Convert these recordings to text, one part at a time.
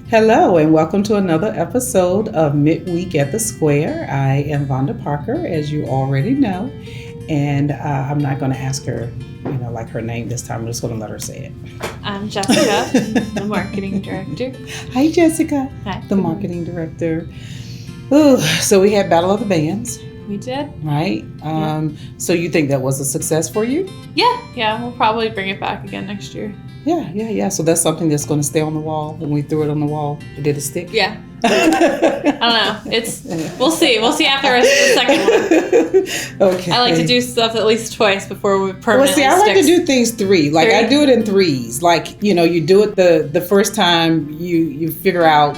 Hello and welcome to another episode of Midweek at the Square. I am Vonda Parker, as you already know, and I'm not going to ask her, like her name this time. I'm just going to let her say it. I'm Jessica, the marketing director. Hi, Jessica. Hi. The marketing director. Ooh, so we had Battle of the Bands. We did. Right. Yeah. So you think that was a success for you? Yeah. We'll probably bring it back again next year. Yeah. So that's something that's going to stay on the wall. When we threw it on the wall, did it stick? Yeah. I don't know. We'll see. We'll see after the second one. Okay. I like to do stuff at least twice before we permanently I like to sticks. do things three. Like I do it in threes. Like, you do it the first time you figure out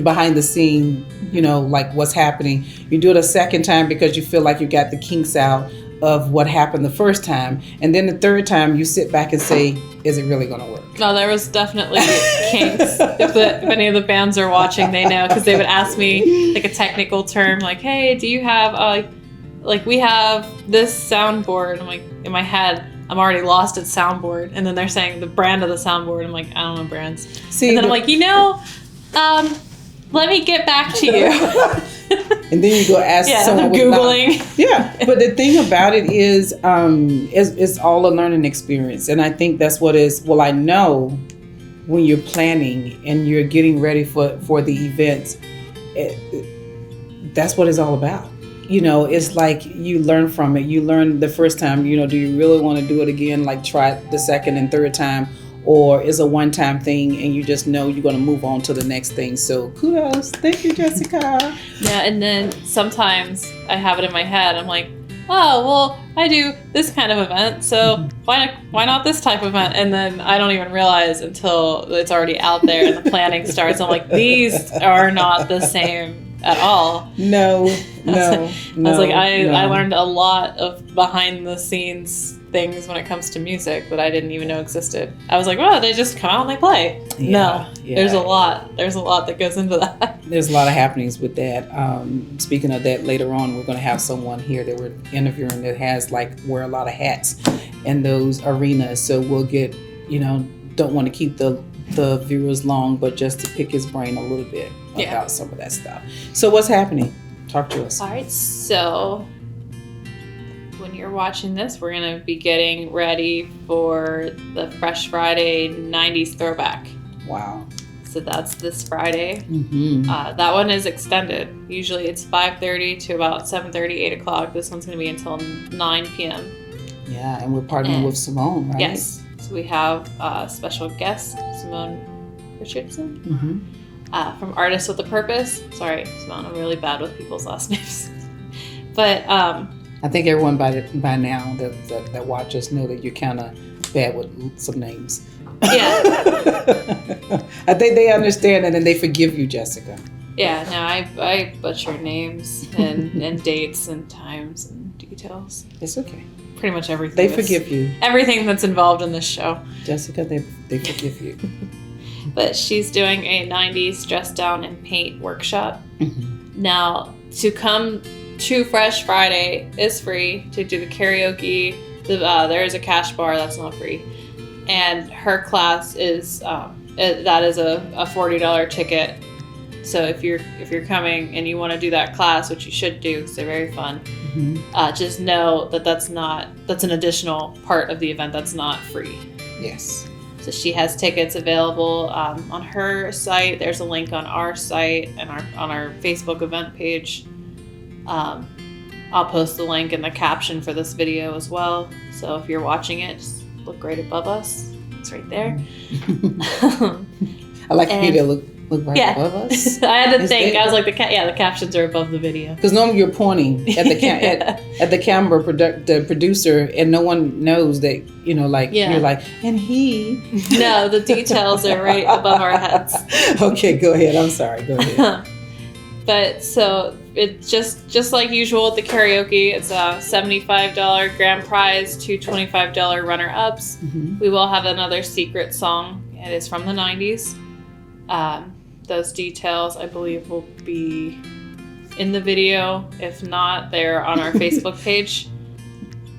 behind the scene, like what's happening. You do it a second time because you feel like you got the kinks out of what happened the first time. And then the third time you sit back and say, is it really going to work? No, there was definitely kinks. If any of the bands are watching, they know, because they would ask me like a technical term, like, hey, do you have, we have this soundboard. I'm like, in my head, I'm already lost at soundboard. And then they're saying the brand of the soundboard. I'm like, I don't know brands. And then I'm like, let me get back to you. And then you go ask someone. Googling. But the thing about it is, it's all a learning experience, and I think that's what is. Well, I know when you're planning and you're getting ready for the events, that's what it's all about. It's like you learn from it. You learn the first time. Do you really want to do it again? Like try it the second and third time. Or is a one-time thing and you just know you're going to move on to the next thing. So kudos. Thank you, Jessica. Yeah, and then sometimes I have it in my head. I'm like, oh, well, I do this kind of event, so why not this type of event? And then I don't even realize until it's already out there and the planning starts. I'm like, these are not the same at all. No. I was like, I learned a lot of behind-the-scenes things when it comes to music that I didn't even know existed. I was like, well, they just come out and they play. There's a lot that goes into that. There's a lot of happenings with that. Speaking of that, later on we're going to have someone here that we're interviewing that has wear a lot of hats in those arenas, so we'll get don't want to keep the viewers long, but just to pick his brain a little bit about some of that stuff. So what's happening? Talk to us. All right, so when you're watching this, we're going to be getting ready for the Fresh Friday 90s throwback. Wow. So that's this Friday. Mm-hmm. That one is extended. Usually it's 5:30 to about 7:30, 8 o'clock. This one's going to be until 9 p.m. Yeah, and we're partnering with Simone, right? Yes. So we have special guest, Simone Richardson, from Artists with a Purpose. Sorry, Simone, I'm really bad with people's last names. But I think everyone by now that watches know that you're kind of bad with some names. Yeah. I think they understand and then they forgive you, Jessica. Yeah, no, I butcher names and dates and times and details. It's okay. Pretty much everything. They forgive you. Everything that's involved in this show. Jessica, they forgive you. But she's doing a 90s dress down and paint workshop. Mm-hmm. Now, to come to Fresh Friday is free. To do the karaoke, there is a cash bar that's not free. And her class is that is a $40 ticket. So if you're coming and you want to do that class, which you should do because they're very fun, just know that's an additional part of the event that's not free. Yes. So she has tickets available on her site. There's a link on our site and on our Facebook event page. I'll post the link in the caption for this video as well. So if you're watching it, just look right above us. It's right there. I like you to look right above us. I had to think. I was like, the captions are above the video. Because normally you're pointing at the at the camera, the producer, and no one knows that you're like, and he. No, the details are right above our heads. Okay, go ahead. I'm sorry. Go ahead. But so it's just like usual at the karaoke. It's a $75 grand prize, two $25 runner-ups. Mm-hmm. We will have another secret song. It is from the 90s. Those details, I believe, will be in the video. If not, they're on our Facebook page.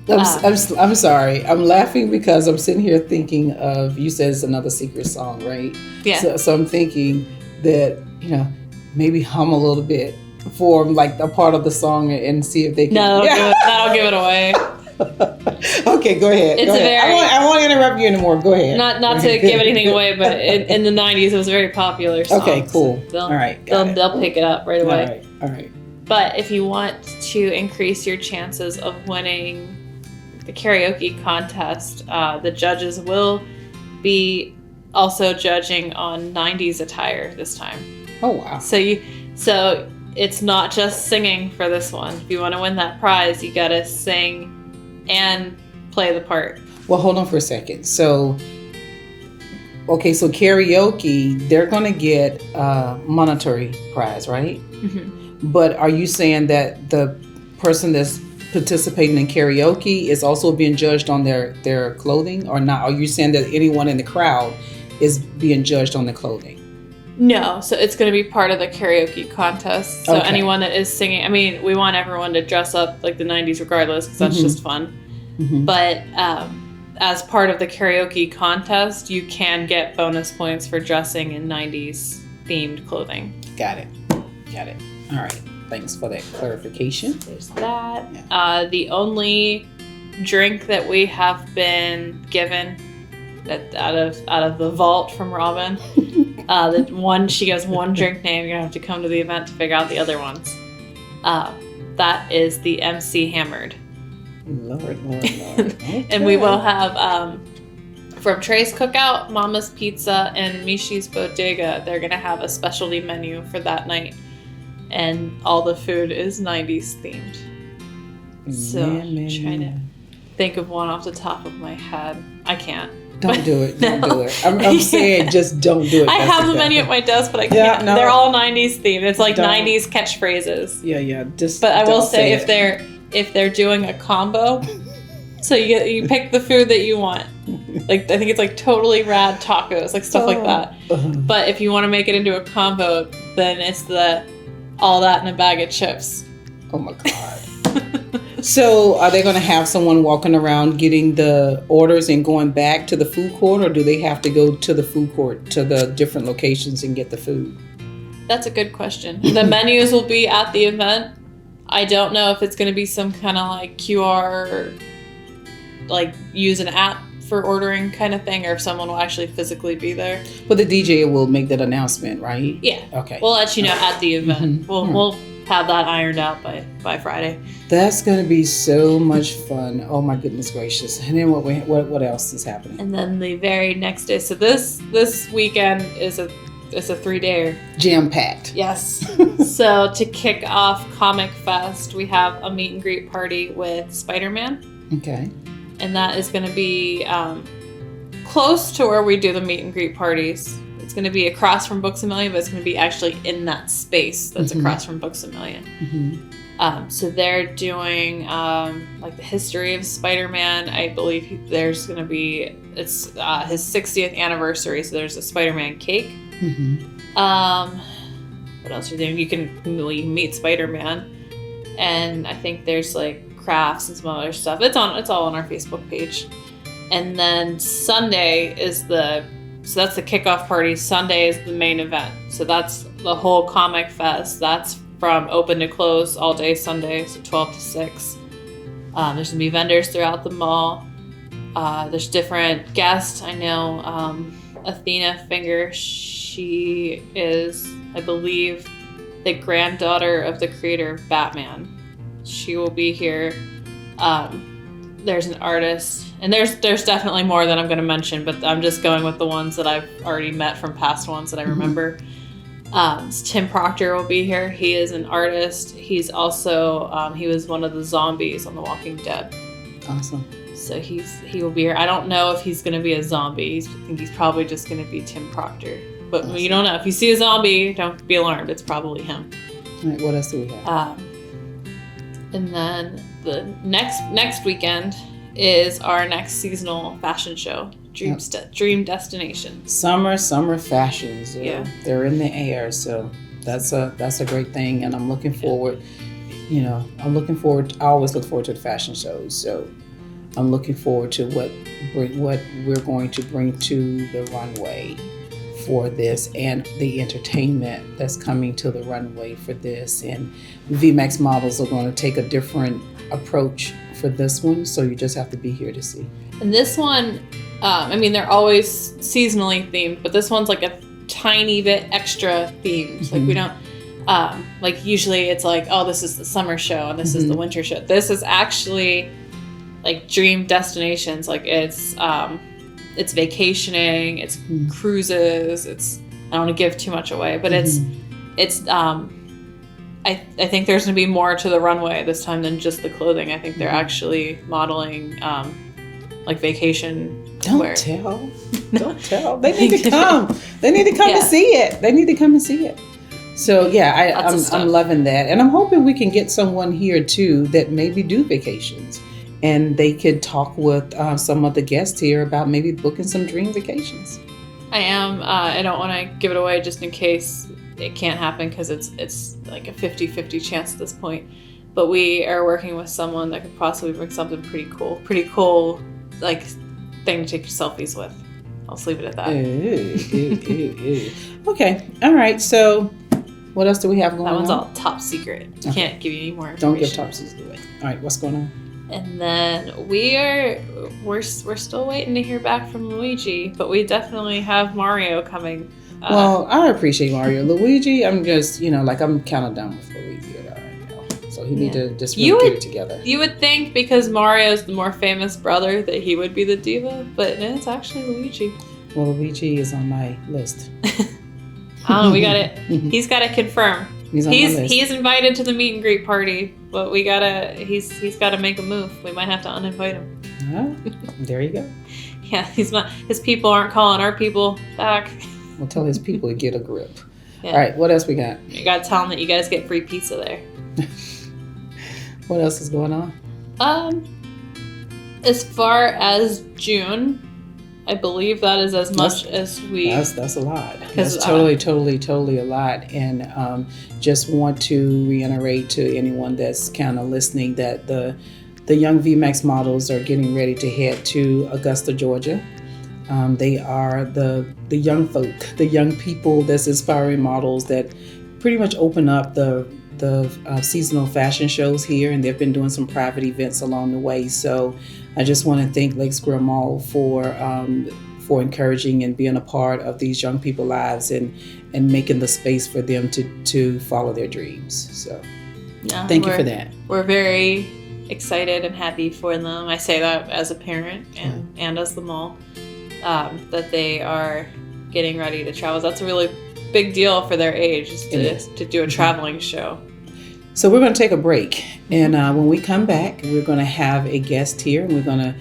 I'm sorry. I'm laughing because I'm sitting here thinking of, you said it's another secret song, right? Yeah. So I'm thinking, that, maybe hum a little bit for like a part of the song and see if they can. No, that'll give it away. Okay, go ahead. It's go ahead. I won't interrupt you anymore. Go ahead. Not to give anything away, but in the 90s it was a very popular song. Okay, cool. So all right. They'll pick it up right away. All right. But if you want to increase your chances of winning the karaoke contest, the judges will be also judging on 90s attire this time. Oh, wow. So it's not just singing for this one. If you want to win that prize, you got to sing and play the part. Well, hold on for a second. So karaoke, they're going to get a monetary prize, right? Mm-hmm. But are you saying that the person that's participating in karaoke is also being judged on their clothing or not? Are you saying that anyone in the crowd is being judged on their clothing? No, so it's going to be part of the karaoke contest. So Okay. anyone that is singing, I mean, we want everyone to dress up like the 90s regardless because that's just fun. Mm-hmm. But as part of the karaoke contest, you can get bonus points for dressing in 90s themed clothing. Got it. All right. Thanks for that clarification. There's that. Yeah. The only drink that we have been given out of the vault from Robin, she gives one drink name. You're gonna have to come to the event to figure out the other ones. That is the MC Hammered. Lord. Okay. And we will have from Trey's Cookout, Mama's Pizza, and Mishi's Bodega. They're gonna have a specialty menu for that night, and all the food is 90s themed. So I'm trying to think of one off the top of my head. I can't. Don't do it. Don't do it. I'm saying just don't do it. I have the menu at my desk, but I can't. Yeah, no. They're all 90s themed. It's like Don't. 90s catchphrases. Yeah. Just. But I will don't say it. if they're doing a combo, so you pick the food that you want. Like I think it's like totally rad tacos, like stuff like that. But if you want to make it into a combo, then it's all that in a bag of chips. Oh my God. So are they going to have someone walking around getting the orders and going back to the food court, or do they have to go to the food court to the different locations and get the food? That's a good question. The menus will be at the event. I don't know if it's going to be some kind of like QR, like use an app for ordering kind of thing, or if someone will actually physically be there. But the DJ will make that announcement, right? Yeah. Okay. We'll let you know at the event. Mm-hmm. We'll have that ironed out by Friday. That's going to be so much fun. Oh my goodness gracious. And then what else is happening? And then the very next day. So this weekend is a 3-dayer. Jam-packed. Yes. So to kick off Comic Fest, we have a meet and greet party with Spider-Man. Okay. And that is going to be close to where we do the meet and greet parties. It's going to be across from Books A Million, but it's going to be actually in that space that's across from Books A Million. Mm-hmm. So they're doing like the history of Spider-Man. I believe it's his 60th anniversary, so there's a Spider-Man cake. Mm-hmm. What else are there? You can meet Spider-Man, and I think there's like crafts and some other stuff. It's all on our Facebook page. And then Sunday so that's the kickoff party. Sunday is the main event. So that's the whole Comic Fest. That's from open to close all day Sunday, so 12 to 6. There's going to be vendors throughout the mall. There's different guests. I know Athena Finger. She is, I believe, the granddaughter of the creator of Batman. She will be here. There's an artist. And there's definitely more that I'm going to mention, but I'm just going with the ones that I've already met from past ones that I remember. Tim Proctor will be here. He is an artist. He's also he was one of the zombies on The Walking Dead. Awesome. So he will be here. I don't know if he's going to be a zombie. I think he's probably just going to be Tim Proctor. But awesome. You don't know. If you see a zombie, don't be alarmed. It's probably him. All right, what else do we have? And then the next weekend is our next seasonal fashion show, Dream Destination. Summer fashions. They're in the air, so that's a great thing, and I'm looking forward. I always look forward to the fashion shows, so I'm looking forward to what we're going to bring to the runway for this and the entertainment that's coming to the runway for this. And VMAX models are going to take a different approach for this one, so you just have to be here to see. And this one, they're always seasonally themed, but this one's like a tiny bit extra themed. Like we don't, like usually it's like, oh, this is the summer show and this is the winter show. This is actually like dream destinations. Like it's vacationing, it's cruises, it's, I don't want to give too much away, but it's I think there's going to be more to the runway this time than just the clothing. I think they're actually modeling like vacation wear. Don't tell. They need to come. They need to come to see it. They need to come and see it. So yeah, I'm loving that. And I'm hoping we can get someone here too that maybe do vacations. And they could talk with some of the guests here about maybe booking some dream vacations. I don't want to give it away just in case it can't happen, because it's like a 50-50 chance at this point. But we are working with someone that could possibly bring something pretty cool, like thing to take your selfies with. I'll just leave it at that. Okay. All right. So what else do we have going on? That one's all top secret. Okay. Can't give you any more information. Don't give top secret away. All right. What's going on? And then we're still waiting to hear back from Luigi, but we definitely have Mario coming. Well, I appreciate Mario. Luigi, I'm just, I'm kind of done with Luigi right now. So he need to just really get it together. You would think because Mario's the more famous brother that he would be the diva, but no, it's actually Luigi. Well, Luigi is on my list. Oh, we got it. He's got to confirm. He's on my list. He's invited to the meet and greet party, but he's got to make a move. We might have to uninvite him. There you go. Yeah, his people aren't calling our people back. We'll tell his people to get a grip. Yeah. All right, what else we got? You got to tell them that you guys get free pizza there. What else is going on? As far as June, I believe that is as much as we... That's a lot. That's totally a lot. And just want to reiterate to anyone that's kind of listening that the young VMAX models are getting ready to head to Augusta, Georgia. They are the young folk, the young people that's inspiring models that pretty much open up the seasonal fashion shows here, and they've been doing some private events along the way. So I just want to thank Lake Square Mall for encouraging and being a part of these young people's lives and making the space for them to follow their dreams. So thank you for that. We're very excited and happy for them. I say that as a parent and as the mall. That they are getting ready to travel. That's a really big deal for their age, to do a traveling show. So we're going to take a break, and when we come back, we're going to have a guest here, and we're going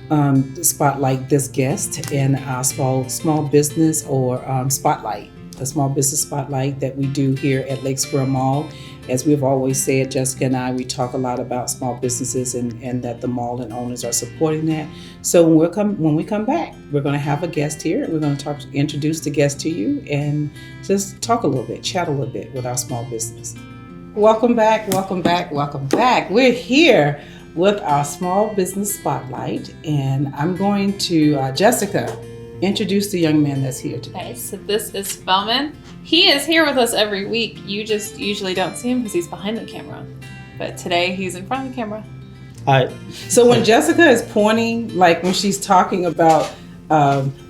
to spotlight this guest in our small business or spotlight, the small business spotlight that we do here at Lake Square Mall. As we've always said, Jessica and I, we talk a lot about small businesses and that the mall and owners are supporting that. So when we come back, we're going to have a guest here. We're going to introduce the guest to you and just talk a little bit, chat a little bit with our small business. Welcome back. We're here with our small business spotlight, and I'm going to, Jessica, introduce the young man that's here today. Okay, so this is Feldman. He is here with us every week. You just usually don't see him because he's behind the camera. But today he's in front of the camera. Hi. So when Jessica is pointing, like when she's talking about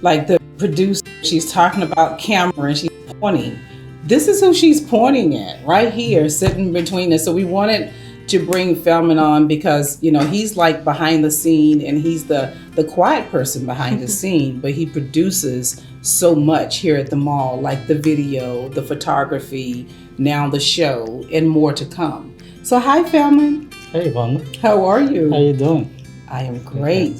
like the producer, she's talking about camera and she's pointing. This is who she's pointing at right here, sitting between us. So we wanted to bring Feldman on because, he's like behind the scene and he's the quiet person behind the scene, but he produces so much here at the mall, like the video, the photography, now the show, and more to come. So hi, Feldman. Hey, Wanda. How are you? How you doing? I am great.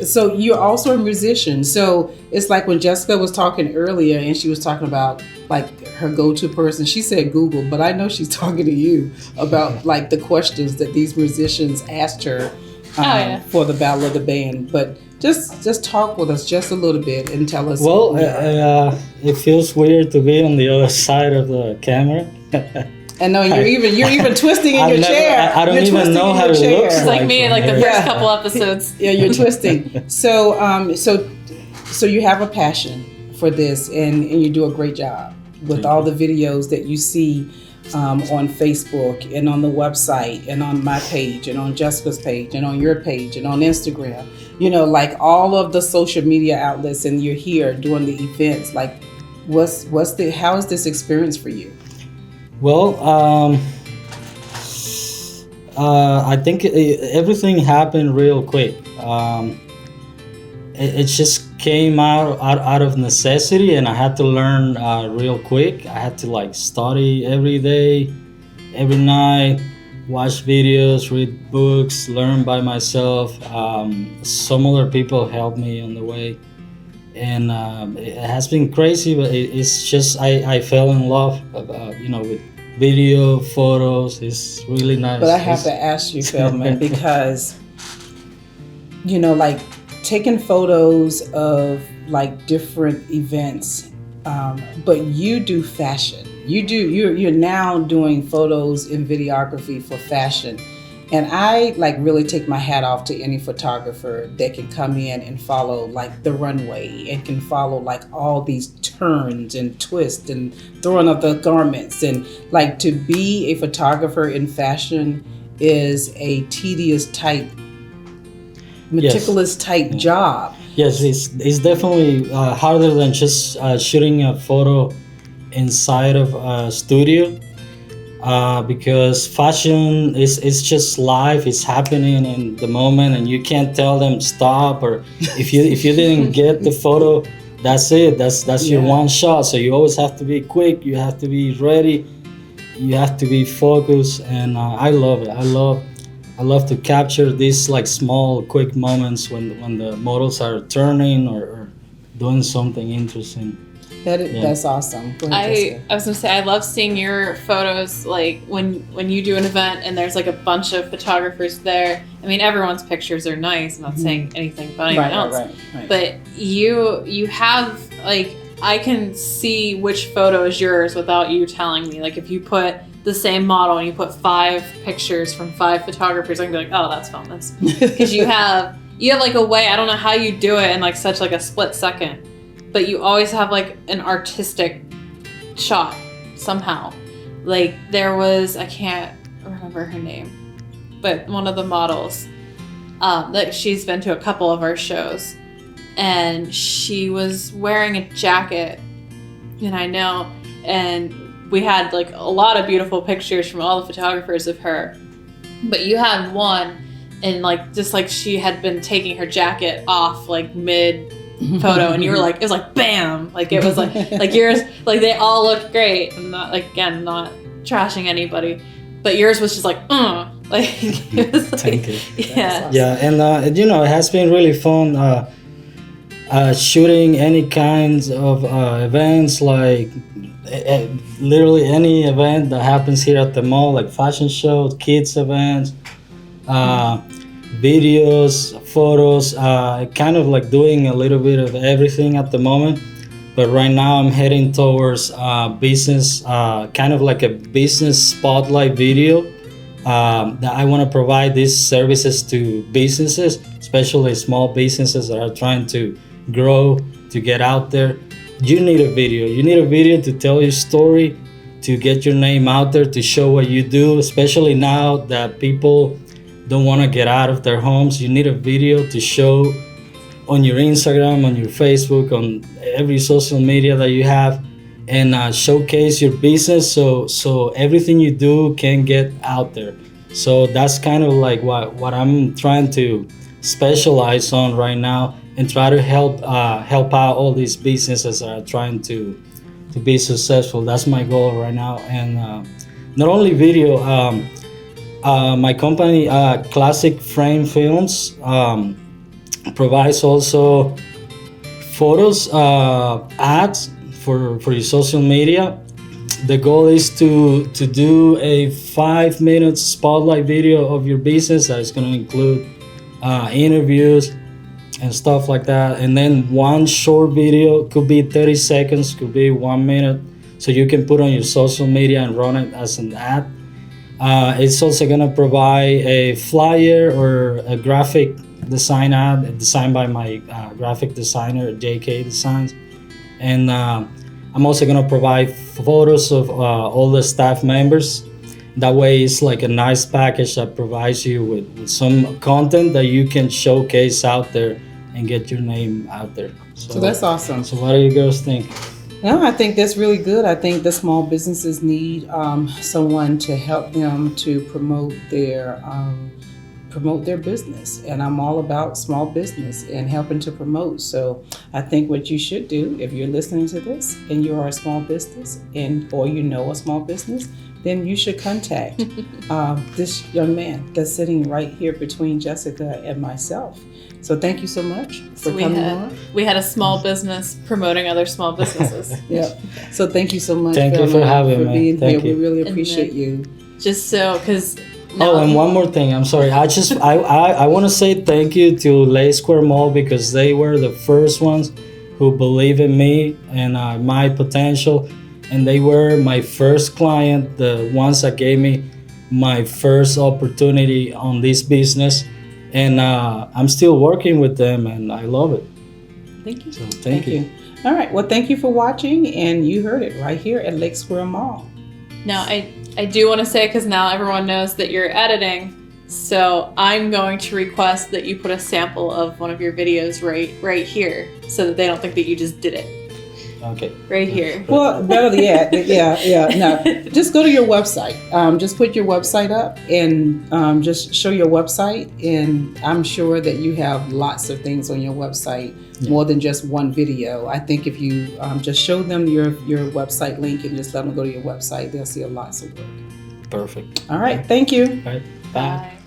So you're also a musician. So it's like when Jessica was talking earlier and she was talking about like her go-to person, she said Google, but I know she's talking to you about like the questions that these musicians asked her for the Battle of the Band. But just talk with us just a little bit and tell us. Well, it feels weird to be on the other side of the camera. And no, you're even twisting in your chair. I don't even know how it looks. It's like me in like the first couple episodes. Yeah, you're twisting. So you have a passion for this, and you do a great job with all the videos that you see on Facebook and on the website and on my page and on Jessica's page and on your page and on Instagram. You know, like all of the social media outlets, and you're here doing the events. Like, how is this experience for you? Well, I think everything happened real quick. It just came out of necessity, and I had to learn real quick. I had to like study every day, every night, watch videos, read books, learn by myself. Some other people helped me on the way, and it has been crazy, but it's just I fell in love, with video, photos. It's really nice. But I have to ask you, Feldman, because like taking photos of like different events, but you do fashion. You're now doing photos and videography for fashion. And I like really take my hat off to any photographer that can come in and follow like the runway and can follow like all these turns and twists and throwing up the garments. And like to be a photographer in fashion is a tedious type, meticulous type job. Yes, it's definitely harder than just shooting a photo inside of a studio. Because fashion is just live, it's happening in the moment, and you can't tell them stop, or if you didn't get the photo, that's it, that's your one shot. So you always have to be quick, you have to be ready, you have to be focused, and I love it. I love to capture these like small quick moments when the models are turning or doing something interesting. That's awesome. Go ahead, I was gonna say, I love seeing your photos, like when you do an event and there's like a bunch of photographers there. I mean, everyone's pictures are nice. I'm not saying anything about anyone else, right. but you have like, I can see which photo is yours without you telling me. Like if you put the same model and you put 5 pictures from 5 photographers, I can be like, oh, that's Feldman's, because you have like a way. I don't know how you do it in like such like a split second. But you always have like an artistic shot somehow. Like there was, I can't remember her name, but one of the models that she's been to a couple of our shows, and she was wearing a jacket, and we had like a lot of beautiful pictures from all the photographers of her, but you had one, and like just like she had been taking her jacket off like mid photo, and you were like, it was like bam, like it was like yours, like they all looked great. I'm not, like, again, not trashing anybody, but yours was just like like it was like, thank you. Yeah. Yeah, and it has been really fun shooting any kinds of events, like literally any event that happens here at the mall, like fashion shows, kids events, videos, photos, kind of like doing a little bit of everything at the moment. But right now I'm heading towards business, kind of like a business spotlight video, that I want to provide these services to businesses, especially small businesses that are trying to grow, to get out there. You need a video. You need a video to tell your story, to get your name out there, to show what you do, especially now that people don't want to get out of their homes. You need a video to show on your Instagram, on your Facebook, on every social media that you have, and showcase your business so everything you do can get out there. So that's kind of like what I'm trying to specialize on right now, and try to help out all these businesses that are trying to be successful. That's my goal right now. And not only video, my company, Classic Frame Films, provides also photos, ads for your social media. The goal is to do a 5-minute spotlight video of your business that is going to include interviews and stuff like that. And then one short video, could be 30 seconds, could be 1 minute, so you can put on your social media and run it as an ad. It's also going to provide a flyer or a graphic design ad designed by my graphic designer, JK Designs. and I'm also gonna provide photos of all the staff members. That way, it's like a nice package that provides you with some content that you can showcase out there and get your name out there. So that's awesome. So what do you girls think? No, I think that's really good. I think the small businesses need someone to help them to promote their business, and I'm all about small business and helping to promote. So I think what you should do, if you're listening to this and you are a small business or you know a small business, then you should contact this young man that's sitting right here between Jessica and myself. So thank you so much for coming on. We had a small business promoting other small businesses. Yeah. So thank you so much. Thank you for having me. Being Thank here. you. We really appreciate you. Just so, because and one more thing. I'm sorry. I want to say thank you to Lake Square Mall because they were the first ones who believe in me and my potential, and they were my first client, the ones that gave me my first opportunity on this business, and I'm still working with them, and I love it. Thank you. So thank you. All right. Well, thank you for watching, and you heard it right here at Lake Square Mall. Now, I do want to say, because now everyone knows that you're editing, so I'm going to request that you put a sample of one of your videos right here, so that they don't think that you just did it. Okay. Right here. Well, better yet, no. Just go to your website. Just put your website up and just show your website. And I'm sure that you have lots of things on your website, more than just one video. I think if you just show them your website link and just let them go to your website, they'll see lots of work. Perfect. All right. Thank you. All right. Bye. Bye.